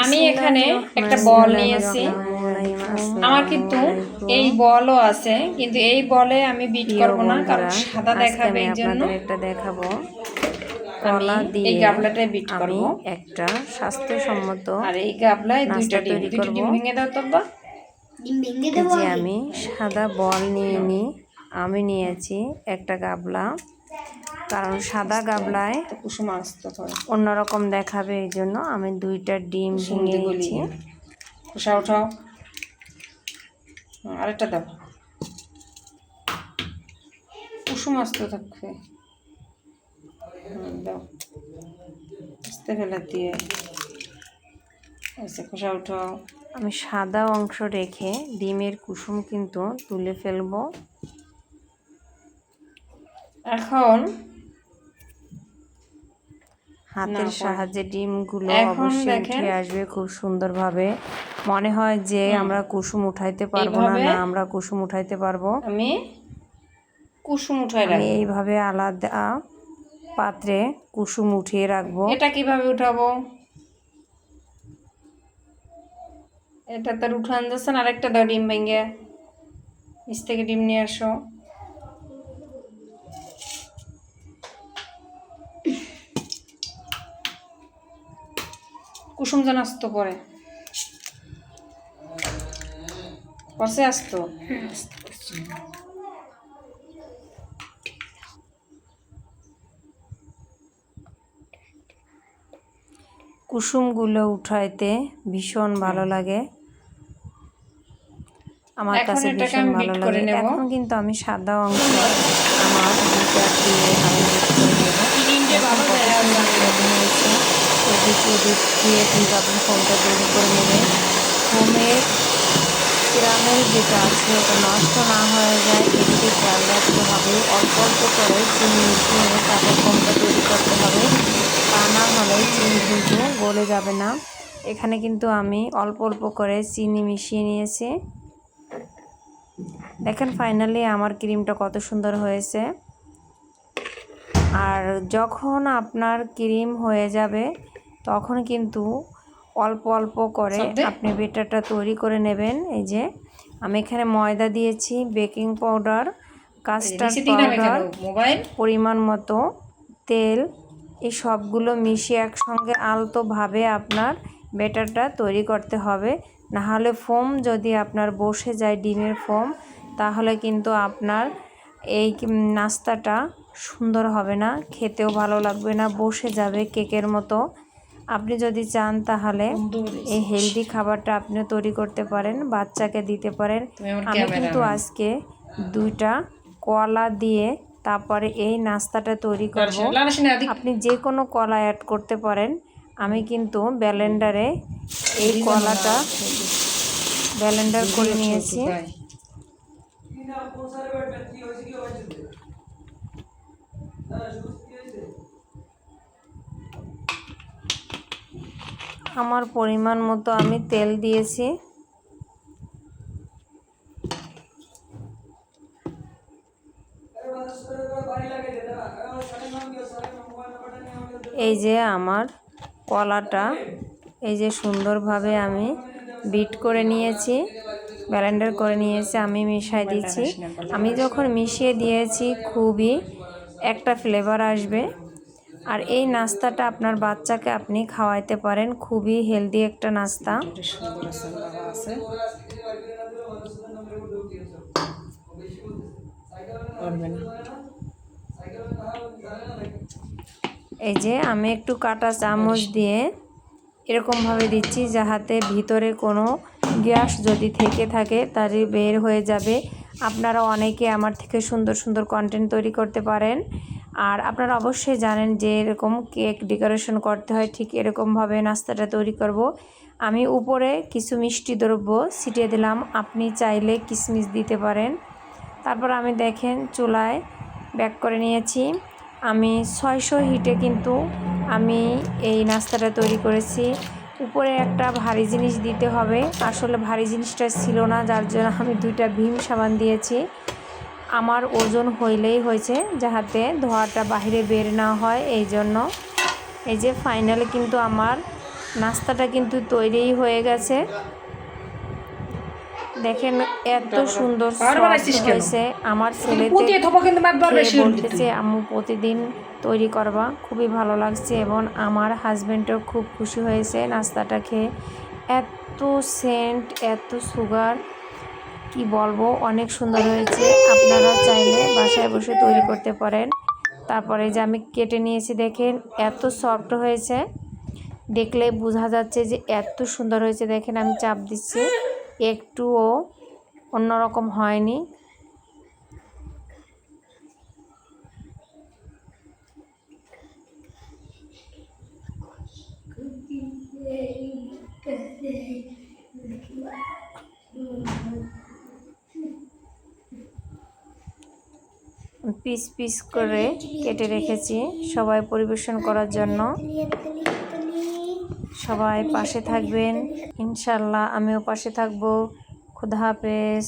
আমি এখানে একটা বল নিয়েছি। আমার কিন্তু এই বলও আছে, কিন্তু এই বলে আমি বিট করব না, কারণ সাদা দেখাবে। এই জন্য একটা দেখাবো আমি কলা এই দিয়ে গাবলাটায় বিট আমি করব। একটা স্বাস্থ্যসম্মত আর এই গাবলায় দুইটা নাস্তা ডিম, তৈরি দুইটা করব। ডিম ভেঙে দাও তো বা। ডিম ভেঙে এই দেবো যে আগে? আমি সাদা বল নিয়ে আমি নিয়েছি একটা গাবলা, কারণ সাদা গাবলায় কুসুম আসতে হয়, অন্যরকম দেখাবে, এই জন্য আমি দুইটা ডিম কুসুম ভেঙে দিয়ে নিয়েছি। গলিয়ে খোসা উঠাও। আরেকটা দাও, কুসুম আসতে থাকবে। দাও, আস্তে ফেলা দিয়ে আচ্ছা খোসা উঠাও। আমি সাদা অংশ রেখে ডিমের কুসুম কিন্তু তুলে ফেলবো। এখন হাতের সাহায্যে ডিমগুলো এখন অবশ্যই দেখেন, উঠে আসবে খুব সুন্দরভাবে। মনে হয় যে আমরা কুসুম উঠাইতে পারবো না, এইভাবে না আমরা কুসুম উঠাইতে পারবো। আমি কুসুম উঠাই আমি রাখবো। এইভাবে আলাদা পাত্রে কুসুম উঠিয়ে রাখবো। এটা কিভাবে উঠাবো? এটা তার উঠান যাচ্ছে না। আরেকটা দাও ডিম ভেঙে, নিচ থেকে ডিম নিয়ে আসো। কুসুম যেন আসতো পরে, পরে আসতো। কুসুমগুলো উঠাইতে ভীষণ ভালো লাগে, আমার কাছে ভীষণ ভালো লাগে। এখন কিন্তু আমি সাদা অংশ আমার গিটার দিয়ে আমি দিয়ে কিন্তু আপনি ফোমটা তৈরি করে নেবেন। ফোমের কেরামেল যেটা আছে ওটা নষ্ট না হয়ে যায়, এদিকে খেয়াল রাখতে হবে। অল্প অল্প করে চিনি মিশিয়ে তারপর ফোমটা তৈরি করতে হবে, তা না হলে চিনি কিন্তু গলে যাবে না। এখানে কিন্তু আমি অল্প অল্প করে চিনি মিশিয়ে নিয়েছি। দেখেন ফাইনালি আমার ক্রিমটা কত সুন্দর হয়েছে। আর যখন আপনার ক্রিম হয়ে যাবে তখন কিন্তু অল্প অল্প করে আপনি বেটারটা তৈরি করে নেবেন। এই যে আমি এখানে ময়দা দিয়েছি, বেকিং পাউডার, কাস্টার্ড পাউডার, পরিমাণ মতো তেল, এই সবগুলো মিশিয়ে একসঙ্গে আলতোভাবে আপনার বেটারটা তৈরি করতে হবে। নাহলে ফোম যদি আপনার বসে যায়, ডিমের ফোম, তাহলে কিন্তু আপনার এই নাস্তাটা সুন্দর হবে না, খেতেও ভালো লাগবে না, বসে যাবে কেকের মতো। আপনি যদি চান তাহলে এই হেলদি খাবারটা আপনিও তৈরি করতে পারেন, বাচ্চাকে দিতে পারেন। আমি কিন্তু আজকে দুইটা কলা দিয়ে তারপরে এই নাস্তাটা তৈরি করব। আপনি যে কোনো কলা অ্যাড করতে পারেন। আমি কিন্তু ব্লেন্ডারে এই কলাটা ব্লেন্ডার করে নিয়েছি। আমার পরিমাণ মতো আমি তেল দিয়েছি। এই যে আমার কলাটা এই যে সুন্দরভাবে আমি বিট করে নিয়েছি, ব্লেন্ডার করে নিয়েছি, আমি মিশিয়ে দিচ্ছি। আমি যখন মিশিয়ে দিয়েছি খুবই একটা ফ্লেভার আসবে। আর এই নাস্তাটা আপনার বাচ্চাকে আপনি খাওয়াইতে পারেন, খুবই হেলদি একটা নাস্তা। এই যে আমি একটু কাঁটা চামচ দিয়ে এরকমভাবে দিচ্ছি, যাহাতে ভিতরে কোনো গ্যাস যদি থেকে থাকে তারই বের হয়ে যাবে। আপনারা অনেকে আমার থেকে সুন্দর সুন্দর কন্টেন্ট তৈরি করতে পারেন। আর আপনারা অবশ্যই জানেন যে এরকম কেক ডেকোরেশন করতে হয়, ঠিক এরকমভাবে নাস্তাটা তৈরি করব। আমি উপরে কিছু মিষ্টি দ্রব্য ছিটিয়ে দিলাম, আপনি চাইলে কিশমিশ দিতে পারেন। তারপর আমি দেখেন চুলায় ব্যাক করে নিয়েছি। আমি 600 হিটে কিন্তু আমি এই নাস্তাটা তৈরি করেছি। উপরে একটা ভারী জিনিস দিতে হবে, আসলে ভারী জিনিসটা ছিল না, যার জন্য আমি দুইটা ভীম সাবান দিয়েছি। আমার ওজন হইলেই হয়েছে, যাহাতে ধোঁয়াটা বাহিরে বের না হয়, এই জন্য। এই যে ফাইনালি কিন্তু আমার নাস্তাটা কিন্তু তৈরিই হয়ে গেছে। দেখেন এত সুন্দর সফট হয়েছে। আমার ছেলেতে খেয়ে বলতেছে আম্মু প্রতিদিন তৈরি করবা, খুবই ভালো লাগছে। এবং আমার হাজব্যান্ডও খুব খুশি হয়েছে নাস্তাটা খেয়ে। এত সেন্ট, এত সুগার, কি বলবো, অনেক সুন্দর হয়েছে। আপনারা চাইলে বাসায় বসে তৈরি করতে পারেন। তারপরে যে আমি কেটে নিয়েছি, দেখেন এত সফট হয়েছে, দেখলে বোঝা যাচ্ছে যে এত সুন্দর হয়েছে। দেখেন আমি চাপ দিচ্ছি, একটুও অন্যরকম হয়নি। পিস পিস করে কেটে রেখেছি সবাই পরিবেশন করার জন্য। সবাই পাশে থাকবেন ইনশাল্লাহ, আমিও পাশে থাকবো। খুদা হাফেজ।